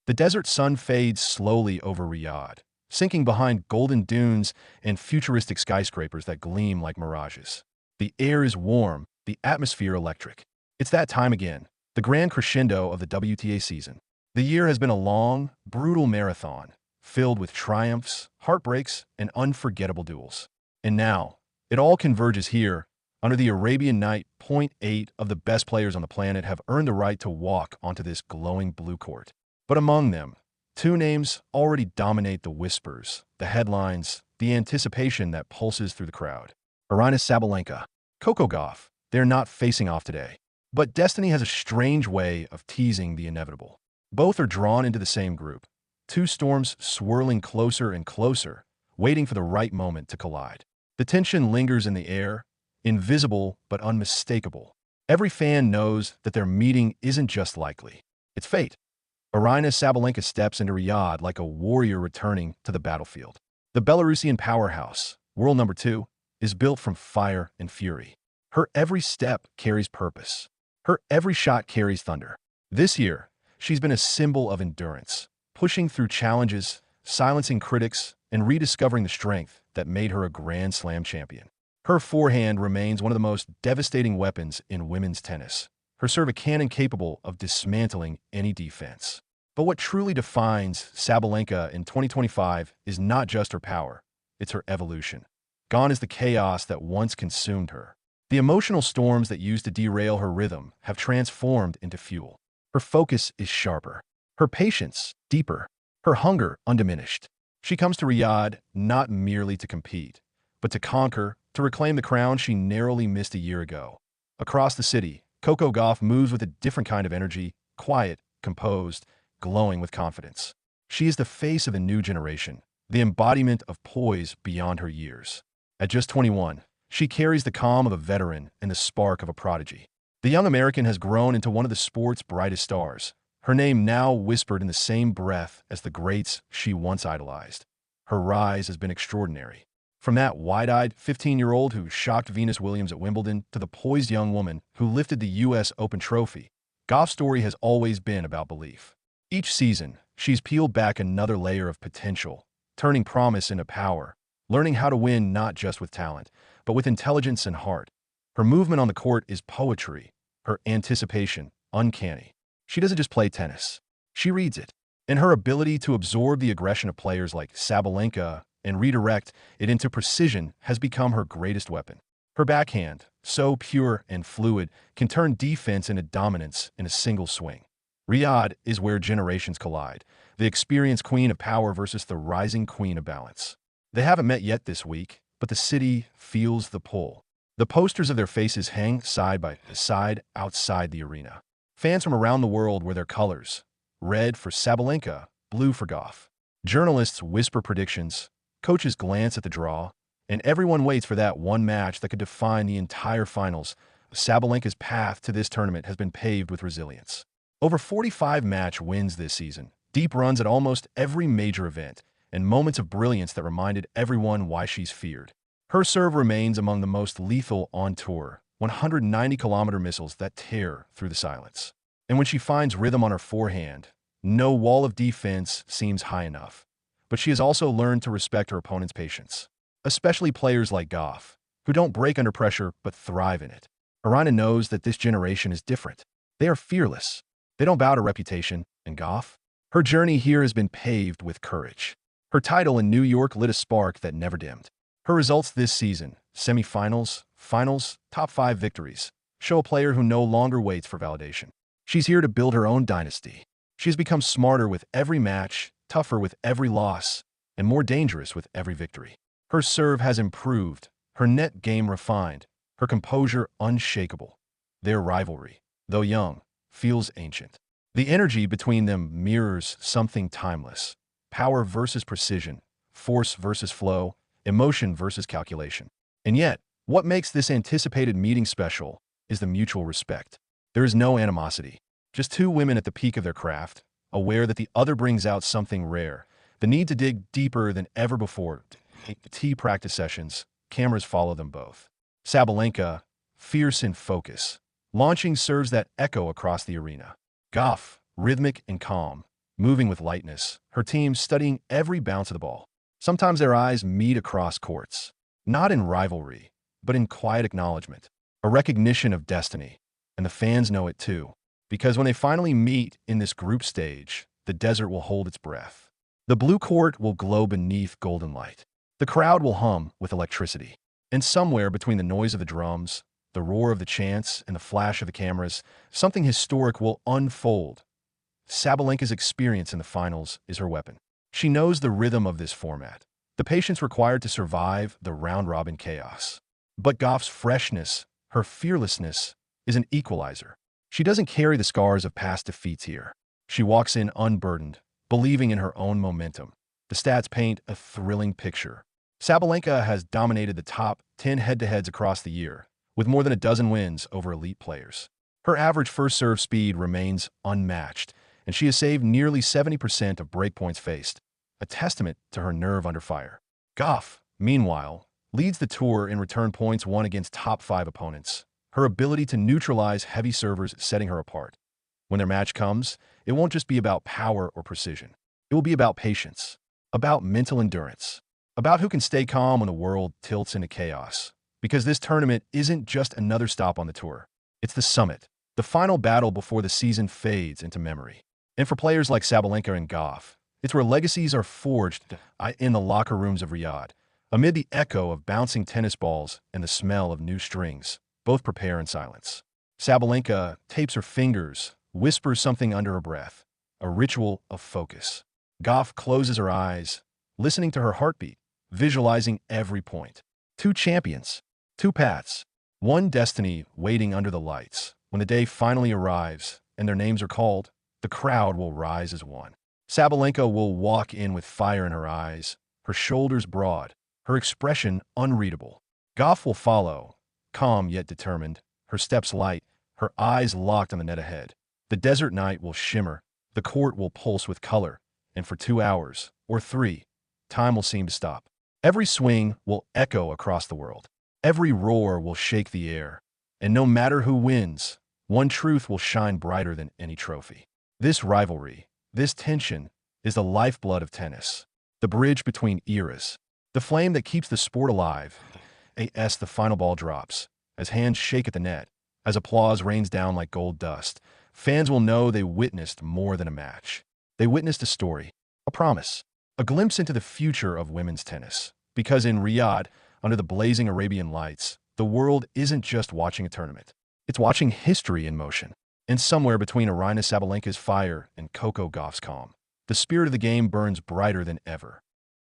The desert sun fades slowly over Riyadh, sinking behind golden dunes and futuristic skyscrapers that gleam like mirages. The air is warm, the atmosphere electric. It's that time again, the grand crescendo of the WTA season. The year has been a long, brutal marathon, filled with triumphs, heartbreaks, and unforgettable duels. And now, it all converges here. Under the Arabian Night, point 8 of the best players on the planet have earned the right to walk onto this glowing blue court. But among them, two names already dominate the whispers, the headlines, the anticipation that pulses through the crowd. Aryna Sabalenka, Coco Gauff, they're not facing off today. But destiny has a strange way of teasing the inevitable. Both are drawn into the same group, two storms swirling closer and closer, waiting for the right moment to collide. The tension lingers in the air, invisible but unmistakable. Every fan knows that their meeting isn't just likely. It's fate. Aryna Sabalenka steps into Riyadh like a warrior returning to the battlefield. The Belarusian powerhouse, world number 2, is built from fire and fury. Her every step carries purpose. Her every shot carries thunder. This year, she's been a symbol of endurance, pushing through challenges, silencing critics, and rediscovering the strength that made her a Grand Slam champion. Her forehand remains one of the most devastating weapons in women's tennis. Her serve a cannon capable of dismantling any defense. But what truly defines Sabalenka in 2025 is not just her power, it's her evolution. Gone is the chaos that once consumed her. The emotional storms that used to derail her rhythm have transformed into fuel. Her focus is sharper, her patience deeper, her hunger undiminished. She comes to Riyadh not merely to compete, but to conquer, to reclaim the crown she narrowly missed a year ago. Across the city, Coco Gauff moves with a different kind of energy, quiet, composed, glowing with confidence. She is the face of a new generation, the embodiment of poise beyond her years. At just 21, she carries the calm of a veteran and the spark of a prodigy. The young American has grown into one of the sport's brightest stars, her name now whispered in the same breath as the greats she once idolized. Her rise has been extraordinary. From that wide-eyed 15-year-old who shocked Venus Williams at Wimbledon to the poised young woman who lifted the U.S. Open trophy, Gauff's story has always been about belief. Each season, she's peeled back another layer of potential, turning promise into power, learning how to win not just with talent, but with intelligence and heart. Her movement on the court is poetry, her anticipation uncanny. She doesn't just play tennis, she reads it. And her ability to absorb the aggression of players like Sabalenka and redirect it into precision has become her greatest weapon. Her backhand, so pure and fluid, can turn defense into dominance in a single swing. Riyadh is where generations collide, the experienced queen of power versus the rising queen of balance. They haven't met yet this week, but the city feels the pull. The posters of their faces hang side by side outside the arena. Fans from around the world wear their colors, red for Sabalenka, blue for Gauff. Journalists whisper predictions, coaches glance at the draw, and everyone waits for that one match that could define the entire finals. Sabalenka's path to this tournament has been paved with resilience. Over 45 match wins this season, deep runs at almost every major event, and moments of brilliance that reminded everyone why she's feared. Her serve remains among the most lethal on tour, 190-kilometer missiles that tear through the silence. And when she finds rhythm on her forehand, no wall of defense seems high enough. But she has also learned to respect her opponent's patience, especially players like Gauff, who don't break under pressure but thrive in it. Aryna knows that this generation is different. They are fearless. They don't bow to reputation, and Gauff? Her journey here has been paved with courage. Her title in New York lit a spark that never dimmed. Her results this season, semifinals, finals, top 5 victories, show a player who no longer waits for validation. She's here to build her own dynasty. She has become smarter with every match, tougher with every loss, and more dangerous with every victory. Her serve has improved, her net game refined, her composure unshakable. Their rivalry, though young, feels ancient. The energy between them mirrors something timeless. Power versus precision, force versus flow, emotion versus calculation. And yet, what makes this anticipated meeting special is the mutual respect. There is no animosity, just two women at the peak of their craft, aware that the other brings out something rare, the need to dig deeper than ever before. Tea practice sessions, cameras follow them both. Sabalenka, fierce in focus, launching serves that echo across the arena. Gauff, rhythmic and calm, moving with lightness, her team studying every bounce of the ball. Sometimes their eyes meet across courts, not in rivalry, but in quiet acknowledgement, a recognition of destiny. And the fans know it too, because when they finally meet in this group stage, the desert will hold its breath. The blue court will glow beneath golden light. The crowd will hum with electricity. And somewhere between the noise of the drums, the roar of the chants, and the flash of the cameras, something historic will unfold. Sabalenka's experience in the finals is her weapon. She knows the rhythm of this format, the patience required to survive the round-robin chaos. But Gauff's freshness, her fearlessness, is an equalizer. She doesn't carry the scars of past defeats here. She walks in unburdened, believing in her own momentum. The stats paint a thrilling picture. Sabalenka has dominated the top 10 head-to-heads across the year, with more than a dozen wins over elite players. Her average first-serve speed remains unmatched, and she has saved nearly 70% of breakpoints faced, a testament to her nerve under fire. Gauff, meanwhile, leads the tour in return points won against top-5 opponents, her ability to neutralize heavy servers setting her apart. When their match comes, it won't just be about power or precision. It will be about patience, about mental endurance, about who can stay calm when the world tilts into chaos. Because this tournament isn't just another stop on the tour. It's the summit, the final battle before the season fades into memory. And for players like Sabalenka and Gauff, it's where legacies are forged in the locker rooms of Riyadh. Amid the echo of bouncing tennis balls and the smell of new strings, both prepare in silence. Sabalenka tapes her fingers, whispers something under her breath, a ritual of focus. Gauff closes her eyes, listening to her heartbeat, visualizing every point. Two champions, two paths, one destiny waiting under the lights. When the day finally arrives and their names are called, the crowd will rise as one. Sabalenka will walk in with fire in her eyes, her shoulders broad, her expression unreadable. Gauff will follow, calm yet determined, her steps light, her eyes locked on the net ahead. The desert night will shimmer, the court will pulse with color, and for 2 hours, or 3, time will seem to stop. Every swing will echo across the world. Every roar will shake the air. And no matter who wins, one truth will shine brighter than any trophy. This rivalry, this tension, is the lifeblood of tennis, the bridge between eras, the flame that keeps the sport alive. As the final ball drops, as hands shake at the net, as applause rains down like gold dust, fans will know they witnessed more than a match. They witnessed a story, a promise, a glimpse into the future of women's tennis. Because in Riyadh, under the blazing Arabian lights, the world isn't just watching a tournament. It's watching history in motion. And somewhere between Aryna Sabalenka's fire and Coco Gauff's calm, the spirit of the game burns brighter than ever.